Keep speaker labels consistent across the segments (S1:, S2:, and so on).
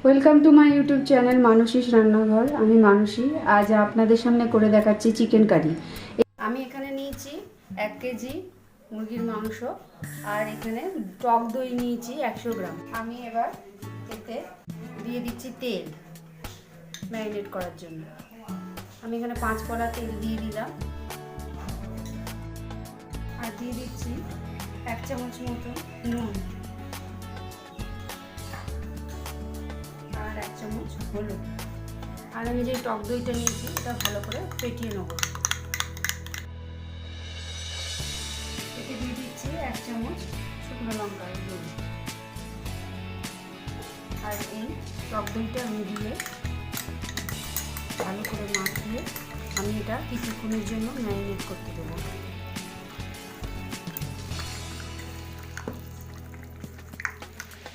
S1: Welcome to my YouTube channel মানসীর রান্নাঘর। আমি মানসী। আজ আপনাদের সামনে করে দেখাচ্ছি চিকেন কারি। আমি এখানে নিয়েছি 1 কেজি মুরগির মাংস আর এখানে টক দই নিয়েছি 100 গ্রাম। আমি এবার এতে দিয়ে দিচ্ছি তেল ম্যারিনেট করার জন্য। আমি এখানে 5 কড়া তেল দিয়ে দিলাম আর দিয়ে দিচ্ছি 1 চামচ মতো নুন আর 1 চামচ হলুদ। আর আমি যে টক দইটা নিয়েছি এটা ভালো করে ফেটিয়ে নেব। এতে দিয়ে দিচ্ছি 1 চামচ শুকনো লঙ্কার গুঁড়ো। আর এই টক দইটা আমি দিয়ে ভালো করে মাখিয়ে আমি এটা কিছুক্ষণের জন্য ম্যারিনেট করতে দেবো।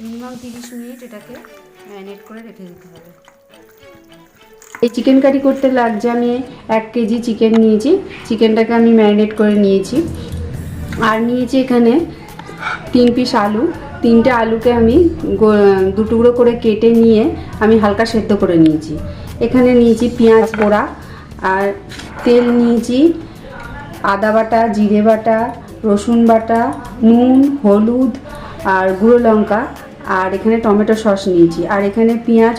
S1: মিনিমাম 30 মিনিট এটাকে ম্যারিনেট করে রেখে দিতে হবে। এই চিকেন কারি করতে লাগছে আমি 1 কেজি চিকেন নিয়েছি। চিকেনটাকে আমি ম্যারিনেট করে নিয়েছি। আর নিয়েছি এখানে 3 পিস আলু। 3টে আলুকে আমি 2 টুকরো করে কেটে নিয়ে আমি হালকা সেদ্ধ করে নিয়েছি। এখানে নিয়েছি পেঁয়াজ পোড়া আর তেল নিয়েছি, আদা বাটা, জিরে বাটা, রসুন বাটা, নুন, হলুদ আর গুঁড়ো লঙ্কা। আর এখানে টমেটো সস নিয়েছি। আর এখানে পেঁয়াজ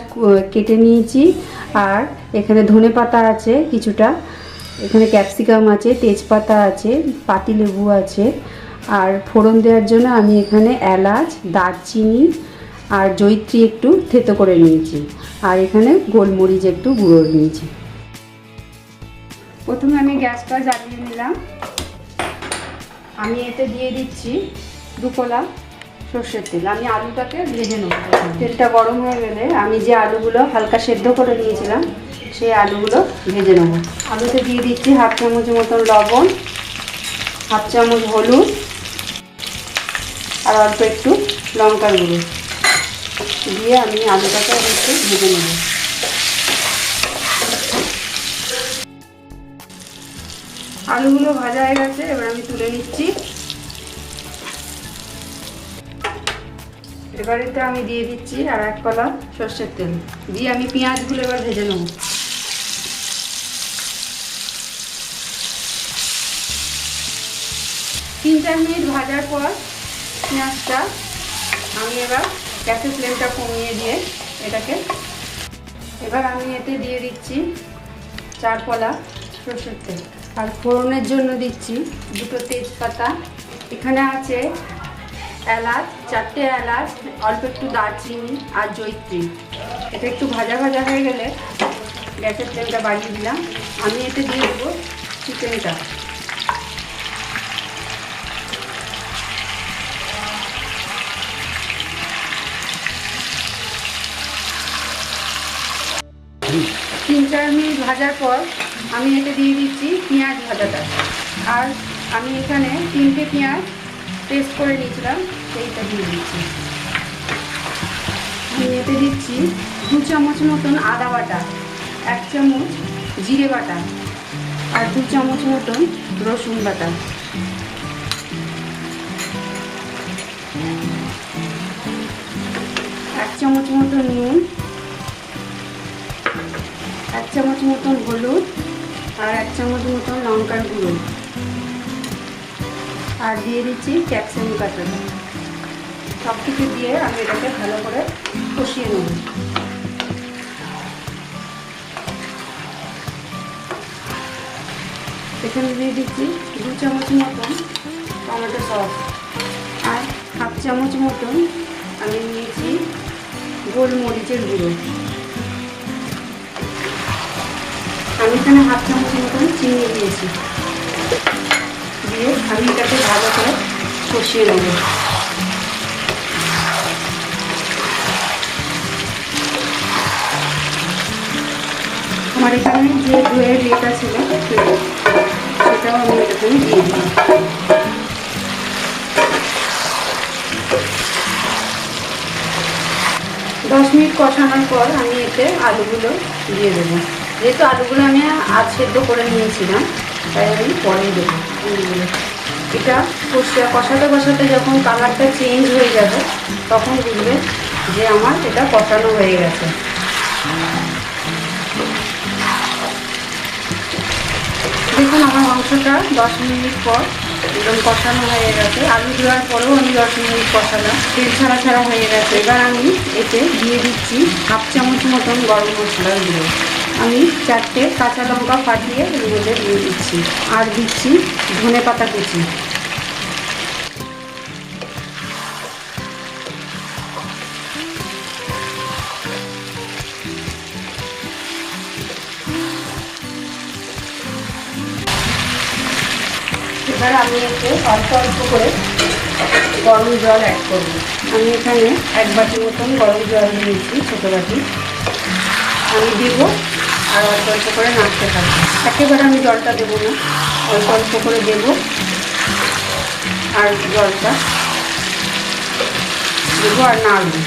S1: কেটে নিয়েছি। আর এখানে ধনে পাতা আছে কিছুটা, এখানে ক্যাপসিকাম আছে, তেজপাতা আছে, পাতিলেবু আছে। আর ফোড়ন দেওয়ার জন্য আমি এখানে এলাচ, দারচিনি আর জয়িত্রী একটু থেতো করে নিয়েছি। আর এখানে গোলমরিচ একটু গুঁড়ো নিয়েছি। প্রথমে আমি গ্যাসটা জ্বালিয়ে নিলাম। আমি এতে দিয়ে দিচ্ছি 2 কলা সর্ষের তেল। আমি আলুটাকে ভেজে নেব। তেলটা গরম হয়ে গেলে আমি যে আলুগুলো হালকা সেদ্ধ করে নিয়েছিলাম সেই আলুগুলো ভেজে নেব। আলুতে দিয়ে দিচ্ছি 1/2 চামচ মতন লবণ, 1/2 চামচ হলুদ আর অল্প একটু লঙ্কার গুঁড়ো দিয়ে আমি আলুটাকে একটু ভেজে নেব। আলুগুলো ভাজা হয়ে গেছে, এবার আমি তুলে নিচ্ছি। এবারেতে আমি দিয়ে দিচ্ছি আর 1 কলা সর্ষের তেল দিয়ে আমি পেঁয়াজগুলো এবার ভেজে নেব। তিন চার মিনিট ভাজার পর পেঁয়াজটা আমি এবার গ্যাসের ফ্লেমটা কমিয়ে দিয়ে এটাকে এবার আমি এতে দিয়ে দিচ্ছি 4 কলা সর্ষের তেল। আর ফোড়নের জন্য দিচ্ছি 2টো তেজপাতা, এখানে আছে এলাচ, 4টে এলাচ, অল্প একটু দারচিনি আর জয়িত্রী। এটা একটু ভাজা ভাজা হয়ে গেলে গ্যাসের ফ্লেমটা বাড়িয়ে দিলাম। আমি এতে দিয়ে দেবো চিকেনটা। তিন চার মিনিট ভাজার পর আমি এতে দিয়ে দিচ্ছি পেঁয়াজ ভাজাটা। আর আমি এখানে 3টে পেঁয়াজ পেস্ট করে নিয়েছিলাম সেইটা দিয়ে দিচ্ছি। আমি এতে দিচ্ছি 2 চামচ মতন আদা বাটা, 1 চামচ জিরে বাটা আর 2 চামচ মতন রসুন বাটা। এক চামচ মতন নুন, 1 চামচ মতন হলুদ আর 1 চামচ মতন লঙ্কার গুঁড়ো। আর দিয়ে দিচ্ছি ক্যাপসিকাম কাটাটা। সব কিছু দিয়ে আমি এটাকে ভালো করে কষিয়ে নেব। এখানে দিয়ে দিচ্ছি 2 চামচ মতন টমেটো সস আর 1/2 চামচ মতন আমি নিয়েছি গোলমরিচের গুঁড়ো। আমি এখানে 1/2 চামচ মতন চিনি দিয়েছি। দিয়ে আমি এটাকে ভালো করে কষিয়ে নেব। আমার এখানে যে দইয়ের রেটা ছিল সেটাও আমি এখানে দিয়ে দিলাম। 10 মিনিট কষানোর পর আমি এতে আলুগুলো দিয়ে দেবো। যেহেতু আলুগুলো আমি আজ সেদ্ধ করে নিয়েছিলাম তাই আমি পরে দেবো আলুগুলো। এটা কষাতে কষাতে যখন কালারটা চেঞ্জ হয়ে যাবে তখন বুঝবে যে আমার এটা কষানো হয়ে গেছে। দেখুন আমার মাংসটা 10 মিনিট পর একদম কষানো হয়ে গেছে। আলু দেওয়ার পরেও আমি 10 মিনিট কষালাম, তেল ছাড়া ছাড়া হয়ে গেছে। এবার আমি এতে দিয়ে দিচ্ছি হাফ চামচ মতন গরম মশলার গুঁড়ো। আমি 4টে কাঁচা লঙ্কা ফাটিয়ে এর মধ্যে দিয়ে দিচ্ছি, আর দিচ্ছি ধনেপাতা কুচি। এবার আমি এতে অল্প অল্প করে গরম জল অ্যাড করব। আমি এখানে 1 বাটি মতন গরম জল দিয়েছি, ছোটো বাটি। আমি দেবো আর অল্প অল্প করে নাড়তে থাকবো। একেবারে আমি জলটা দেবো না, অল্প অল্প করে দেবো আর জলটা দেবো আর নাড়বো।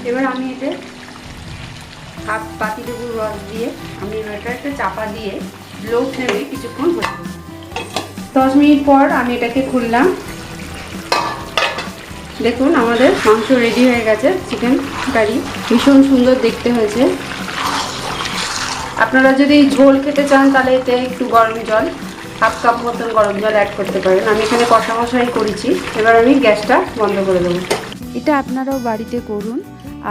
S1: এবার আমি এতে হাফ পাতি লেবুর রস দিয়ে আমি এটা একটা চাপা দিয়ে লো ফ্লেমে কিছুক্ষণ হতে দেবো। 10 মিনিট পর আমি এটাকে খুললাম। দেখুন আমাদের মাংস রেডি হয়ে গেছে। চিকেন কারি ভীষণ সুন্দর দেখতে হয়েছে। আপনারা যদি ঝোল খেতে চান তাহলে এতে একটু গরম জল, হাফ কাপ মতন গরম জল অ্যাড করতে পারেন। আমি এখানে কষা মশাই করেছি। এবার আমি গ্যাসটা বন্ধ করে দেবো।
S2: এটা আপনারাও বাড়িতে করুন।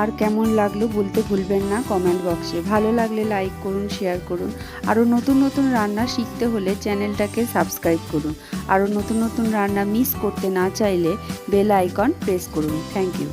S2: আর কেমন লাগলো বলতে ভুলবেন না কমেন্ট বক্সে। ভালো লাগলে লাইক করুন, শেয়ার করুন। আরও নতুন নতুন রান্না শিখতে হলে চ্যানেলটাকে সাবস্ক্রাইব করুন। আরও নতুন নতুন রান্না মিস করতে না চাইলে বেল আইকন প্রেস করুন। Thank you.